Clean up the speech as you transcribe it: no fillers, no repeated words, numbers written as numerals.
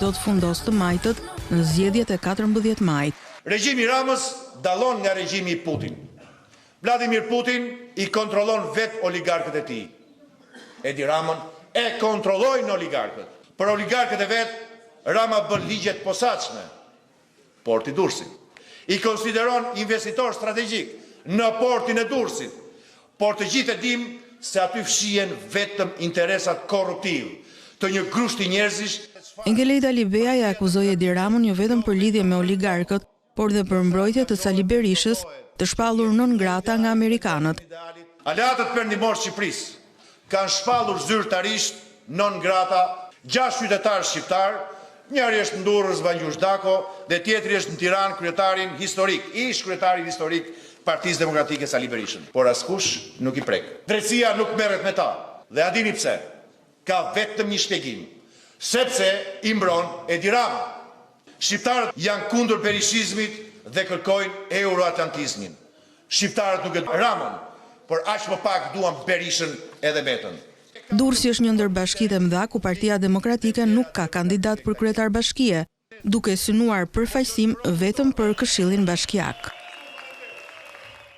do të fundos të majtët në zgjedhjet e 14 majit. Regjimi Ramës dallon nga regjimi i Putin. Vladimir Putin i kontrollon vet oligarkët e tij. Edi Ramën e kontrollojnë oligarkët. Për oligarkët e vet, Rama bën ligjet posaçme. Porti Durrësit. I konsideron investitor strategjik në portin e Durrësit. Por të gjithë e dim se aty fshihen vetëm interesat korruptiv të një grushti njerëzish. Engelejda Libeja ja akuzoi Edi Ramën jo vetëm për lidhje me oligarkët, por dhe për mbrojtje të Sali Berishës, të shpallur non grata nga amerikanët. Aleatët perëndimor Shqipërisë kanë shpallur zyrtarisht non grata 6 qytetarë shqiptar, njëri është në Durrës Bangjusht Dako dhe tjetri është në Tiranë kryetarin historik, kryetarin historik Partisë Demokratike Sali Berishën. Por askush nuk i prek. Drejtësia nuk merret me ta. Dhe a dini pse? Ka vetëm një shpjegim. Sepse i mbron Edi Rama. Shqiptarët janë kundër berishizmit dhe kërkojnë euroatlantizmin. Shqiptarët nuk e Ramën, por aq më pak duan Berishën edhe vetën. Durrësi është një ndër bashkitë e mëdha ku Partia Demokratike nuk ka kandidat për kryetar bashkie, duke synuar përfaqësim vetëm për Këshillin Bashkiak.